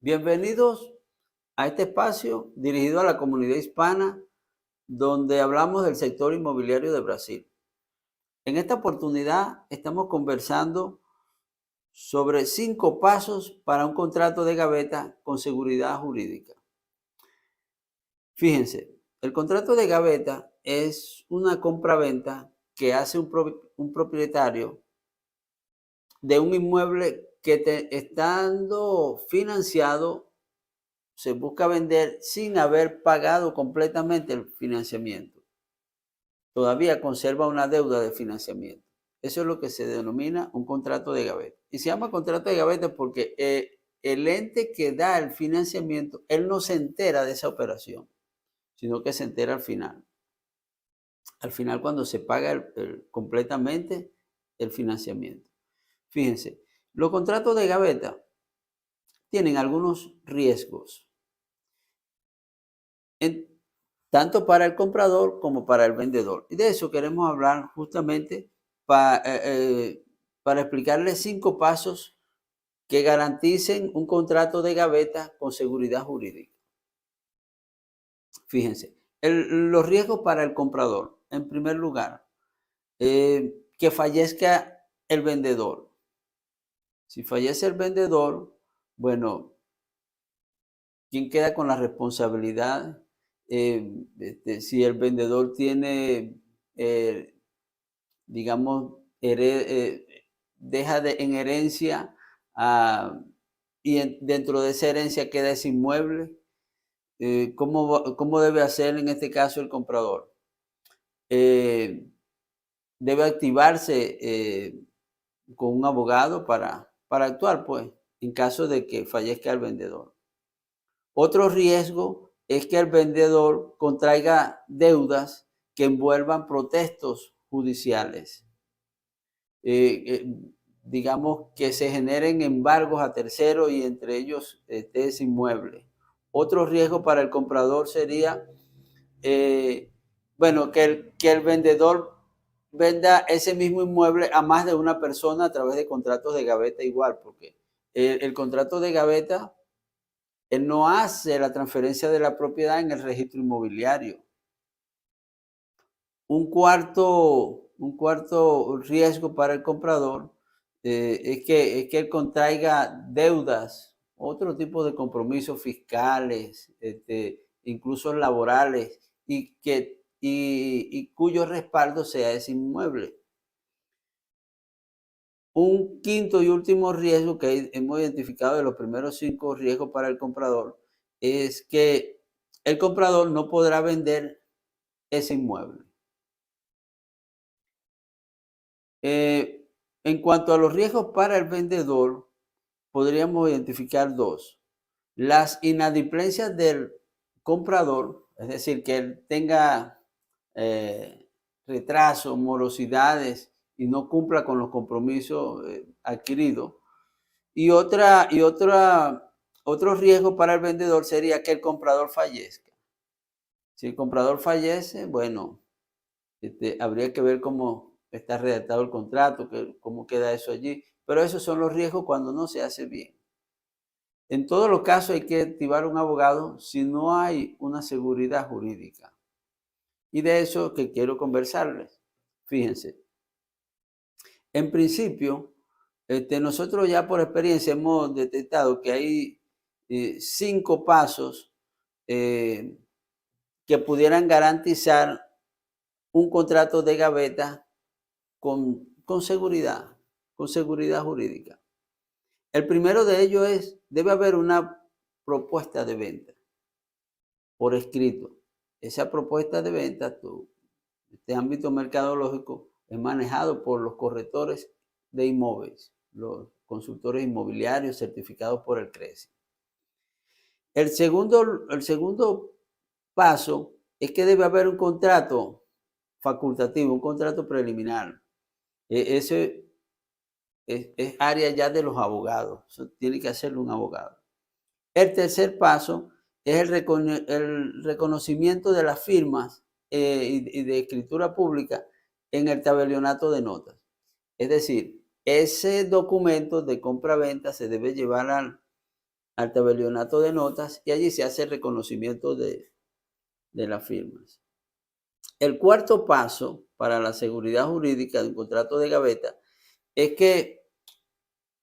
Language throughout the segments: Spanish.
Bienvenidos a este espacio dirigido a la comunidad hispana, donde hablamos del sector inmobiliario de Brasil. En esta oportunidad estamos conversando sobre 5 pasos para un contrato de gaveta con seguridad jurídica. Fíjense, el contrato de gaveta es una compraventa que hace un propietario de un inmueble que estando financiado se busca vender sin haber pagado completamente el financiamiento. Todavía conserva una deuda de financiamiento. Eso es lo que se denomina un contrato de gaveta. Y se llama contrato de gaveta porque el ente que da el financiamiento, él no se entera de esa operación, sino que se entera al final. Al final cuando se paga completamente el financiamiento. Fíjense, los contratos de gaveta tienen algunos riesgos. Tanto para el comprador como para el vendedor. Y de eso queremos hablar justamente para explicarles 5 pasos que garanticen un contrato de gaveta con seguridad jurídica. Fíjense, los riesgos para el comprador. En primer lugar, que fallezca el vendedor. Si fallece el vendedor, bueno, ¿quién queda con la responsabilidad? Si el vendedor tiene, digamos, deja en herencia dentro de esa herencia queda ese inmueble, ¿cómo debe hacer en este caso el comprador? Debe activarse con un abogado para actuar, pues, en caso de que fallezca el vendedor. Otro riesgo es que el vendedor contraiga deudas que envuelvan protestos judiciales. Digamos que se generen embargos a terceros y entre ellos ese inmueble. Otro riesgo para el comprador sería, bueno, que el vendedor venda ese mismo inmueble a más de una persona a través de contratos de gaveta igual, porque el contrato de gaveta él no hace la transferencia de la propiedad en el registro inmobiliario. Un cuarto riesgo para el comprador es que él contraiga deudas, otro tipo de compromisos fiscales, incluso laborales, y cuyo respaldo sea ese inmueble. Un quinto y último riesgo que hemos identificado de los primeros 5 riesgos para el comprador es que el comprador no podrá vender ese inmueble. En cuanto a los riesgos para el vendedor, podríamos identificar 2. Las inadimplencias del comprador, es decir, que él tenga retrasos, morosidades y no cumpla con los compromisos adquiridos. Otro riesgo para el vendedor sería que el comprador fallezca. Si el comprador fallece, bueno, habría que ver cómo está redactado el contrato, cómo queda eso allí. Pero esos son los riesgos cuando no se hace bien. En todos los casos hay que activar un abogado si no hay una seguridad jurídica. Y de eso que quiero conversarles. Fíjense, en principio, nosotros ya por experiencia hemos detectado que hay 5 pasos que pudieran garantizar un contrato de gaveta con seguridad jurídica. El primero de ellos debe haber una propuesta de venta por escrito. Esa propuesta de venta, este ámbito mercadológico, es manejado por los corretores de inmóviles, los consultores inmobiliarios certificados por el CRESI. El segundo paso es que debe haber un contrato facultativo, un contrato preliminar. Ese es área ya de los abogados, eso tiene que hacerlo un abogado. El tercer paso es el reconocimiento de las firmas y de escritura pública en el tabelionato de notas. Es decir, ese documento de compra-venta se debe llevar al tabelionato de notas y allí se hace el reconocimiento de las firmas. El cuarto paso para la seguridad jurídica de un contrato de gaveta es que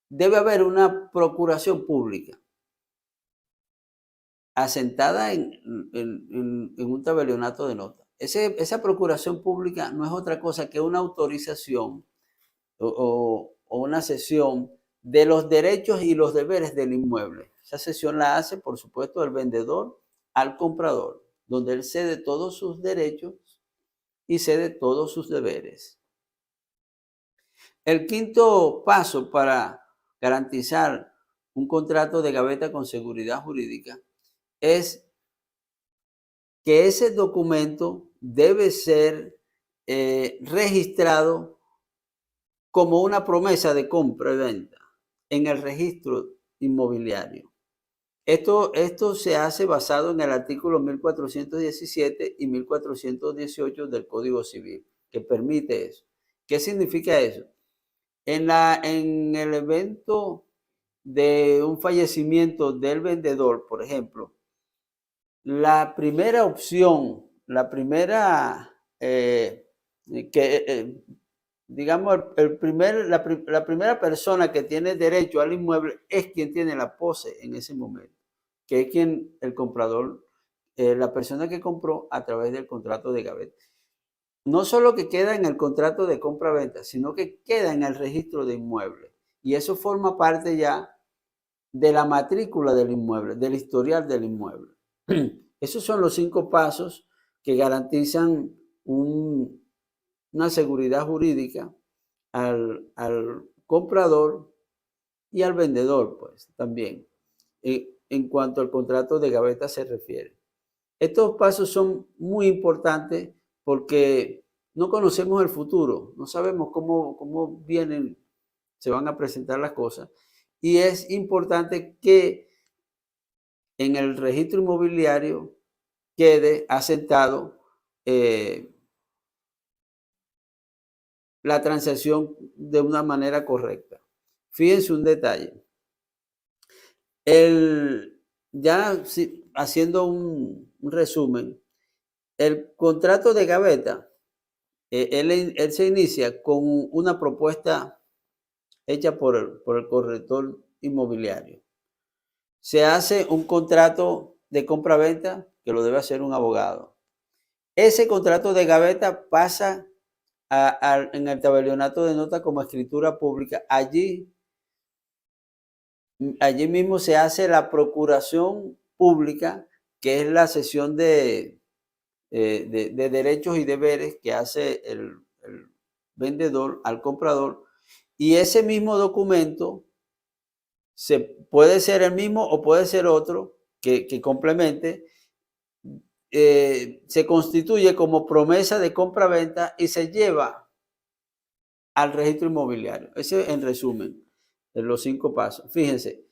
debe haber una procuración pública asentada en un tabelionato de notas. Esa procuración pública no es otra cosa que una autorización o una cesión de los derechos y los deberes del inmueble. Esa cesión la hace, por supuesto, el vendedor al comprador, donde él cede todos sus derechos y cede todos sus deberes. El quinto paso para garantizar un contrato de gaveta con seguridad jurídica es que ese documento debe ser registrado como una promesa de compra y venta en el registro inmobiliario. Esto se hace basado en el artículo 1417 y 1418 del Código Civil, que permite eso. ¿Qué significa eso? En el evento de un fallecimiento del vendedor, por ejemplo, la primera opción, la primera digamos, la primera persona que tiene derecho al inmueble es quien tiene la pose en ese momento, que es quien el comprador, la persona que compró a través del contrato de gaveta. No solo que queda en el contrato de compra-venta, sino que queda en el registro de inmueble. Y eso forma parte ya de la matrícula del inmueble, del historial del inmueble. Esos son los 5 pasos que garantizan una seguridad jurídica al comprador y al vendedor, pues, también, en cuanto al contrato de gaveta se refiere. Estos pasos son muy importantes porque no conocemos el futuro, no sabemos cómo se van a presentar las cosas. Y es importante que en el registro inmobiliario quede asentado la transacción de una manera correcta. Fíjense un detalle. Ya haciendo un resumen, el contrato de gaveta, él se inicia con una propuesta hecha por el corrector inmobiliario. Se hace un contrato de compra-venta que lo debe hacer un abogado. Ese contrato de gaveta pasa en el tabelionato de notas como escritura pública. Allí mismo se hace la procuración pública, que es la cesión de derechos y deberes que hace el vendedor al comprador. Y ese mismo documento puede ser el mismo o puede ser otro que complemente. Se constituye como promesa de compra-venta y se lleva al registro inmobiliario. Ese en resumen, de los 5 pasos. Fíjense,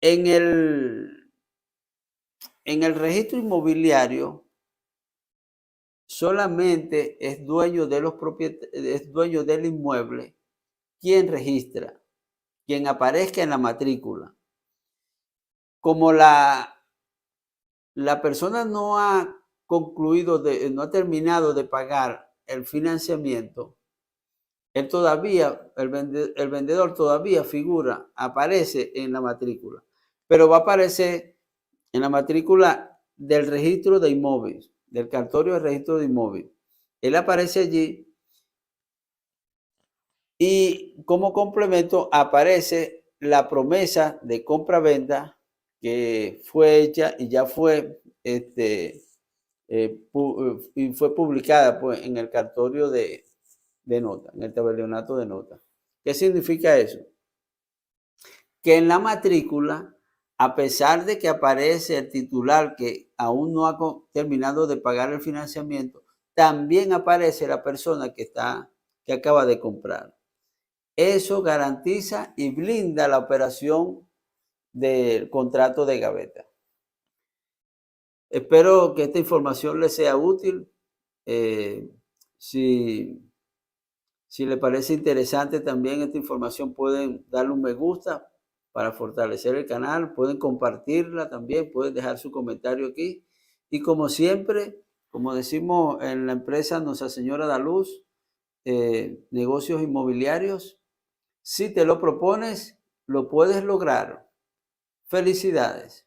en el registro inmobiliario solamente es dueño del inmueble quien registra, quien aparezca en la matrícula. Como la persona no ha concluido, no ha terminado de pagar el financiamiento, el vendedor todavía aparece en la matrícula, pero va a aparecer en la matrícula del registro de inmóviles, del cartorio de registro de inmóviles. Él aparece allí y como complemento aparece la promesa de compra-venta que fue hecha y ya fue y fue publicada, pues, en el cartorio de nota, en el tabelionato de nota. ¿Qué significa eso? Que en la matrícula, a pesar de que aparece el titular que aún no ha terminado de pagar el financiamiento, también aparece la persona que acaba de comprar. Eso garantiza y blinda la operación del contrato de gaveta. Espero que esta información les sea útil. Si le parece interesante también esta información, pueden darle un me gusta para fortalecer el canal. Pueden compartirla también, pueden dejar su comentario aquí. Y como siempre, como decimos en la empresa Nuestra Señora da Luz, negocios inmobiliarios, si te lo propones, lo puedes lograr. Felicidades.